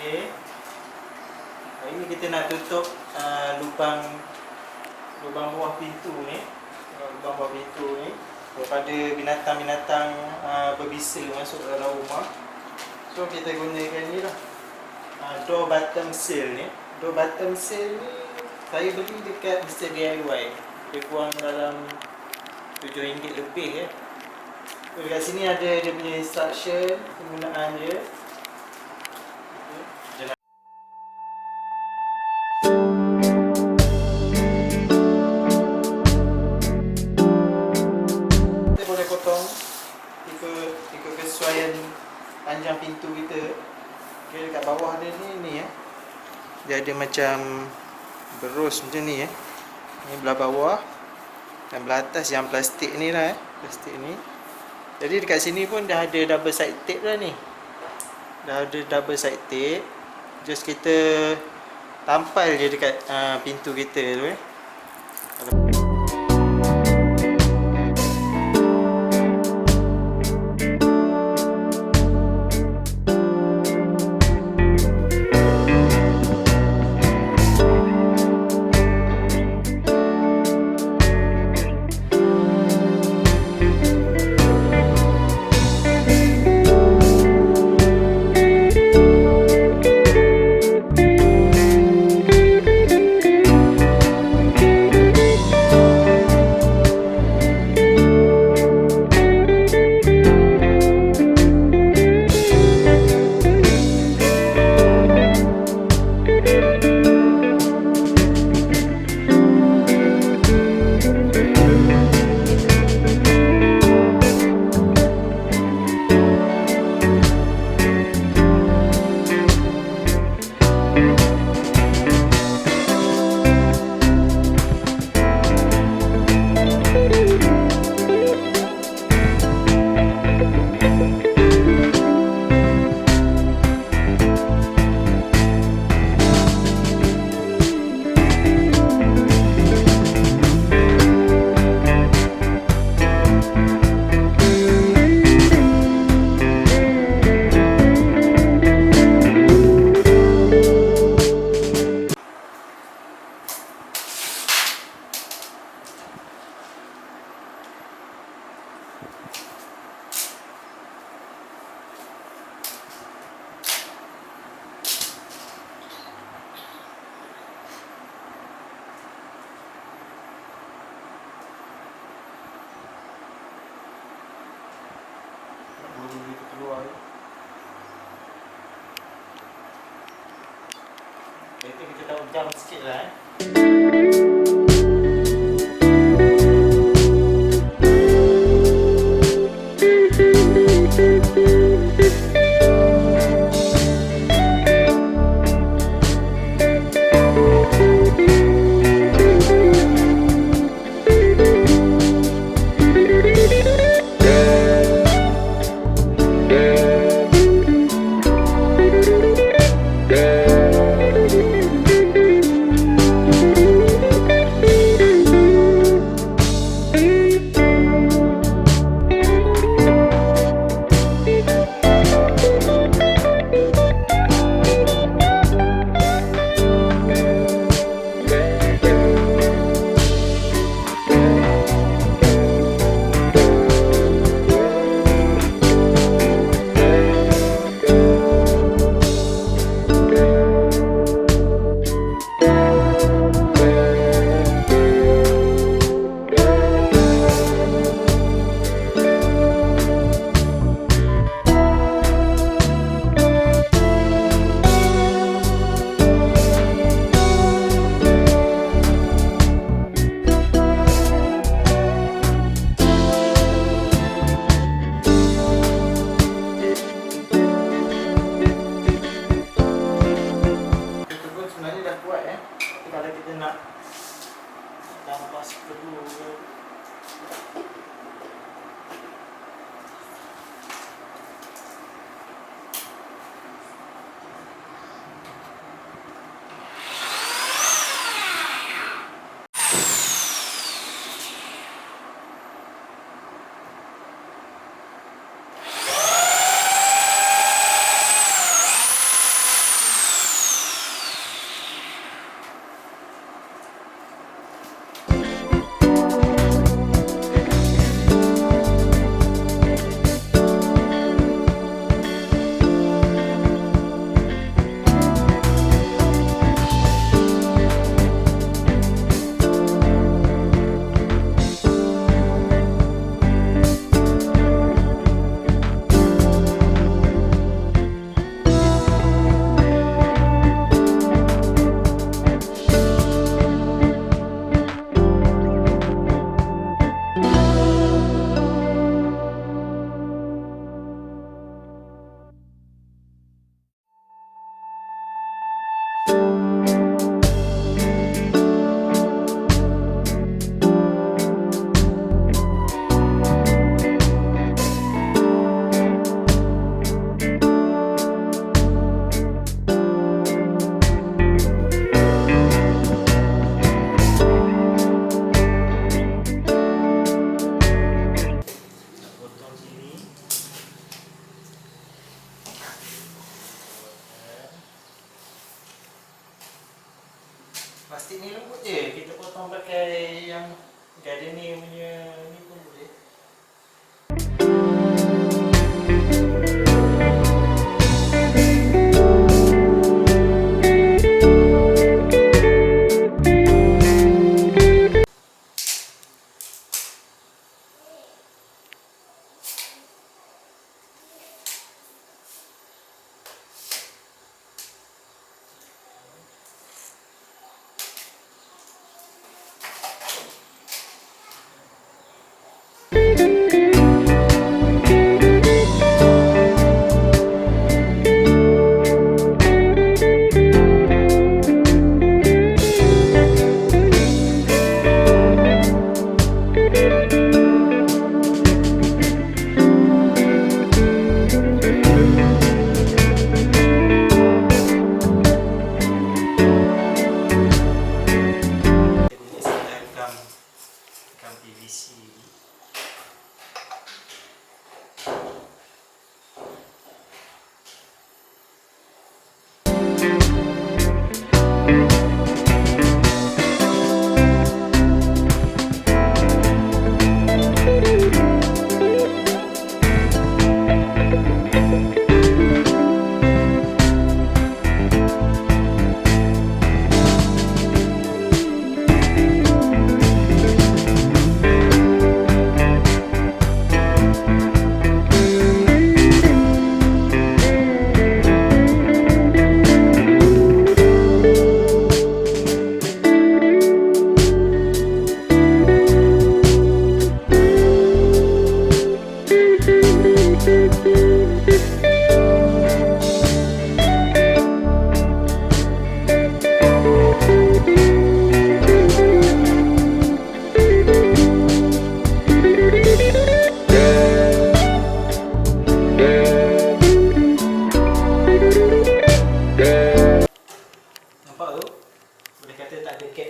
Okey. Hari ni kita nak tutup lubang buah pintu ni. Lubang buah pintu ni daripada binatang-binatang berbisa masuk dalam rumah. So kita gunakan ni lah. Door bottom seal ni. Door bottom seal ni saya beli dekat Mr. DIY. Dia kurang dalam RM7 lebih ya. So, dekat sini ada dia punya instruction penggunaan dia. Kita boleh potong ikut kesesuaian panjang pintu kita. Okay, dekat bawah dia ni ya. Dia ada macam berus macam ni ya. Ni belah bawah dan belah atas yang plastik ni lah plastik ni. Jadi dekat sini pun dah ada double side tape dah ni. Dah ada double side tape. Just kita tampal je dekat pintu kita tu . Itu kita tahu jam sikit lah plastik ni lembut je. Kita potong pakai yang gardening punya ni pun boleh.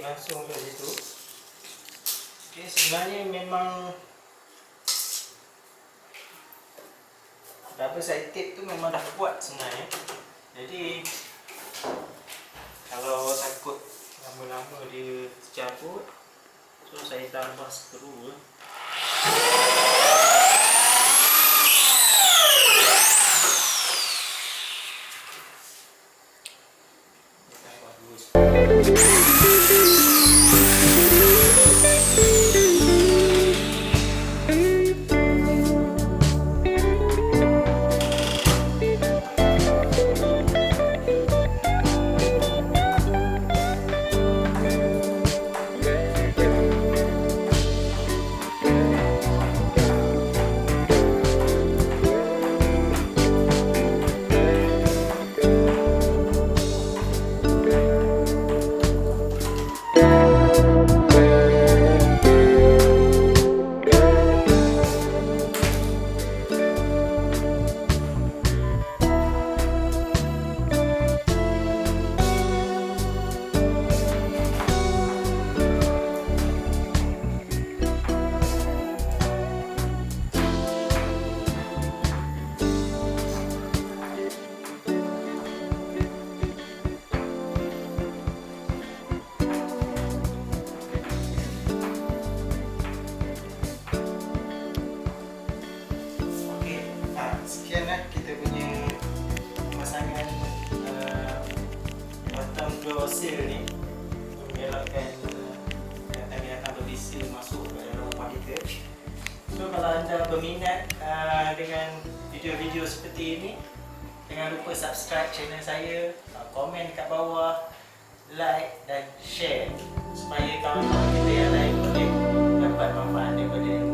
Langsung ke situ. Okay, sebenarnya memang double side tape tu memang dah kuat sebenarnya. Jadi kalau takut lama-lama dia tercabut, so saya tambah skru. Sekian kita punya pemasangan bottom door seal ni untuk mengelakkan binatang berbisa masuk ke dalam rumah kita. So kalau anda berminat dengan video-video seperti ini, jangan lupa subscribe channel saya, komen kat bawah, like dan share supaya kawan-kawan kita yang lain boleh dapat manfaat daripada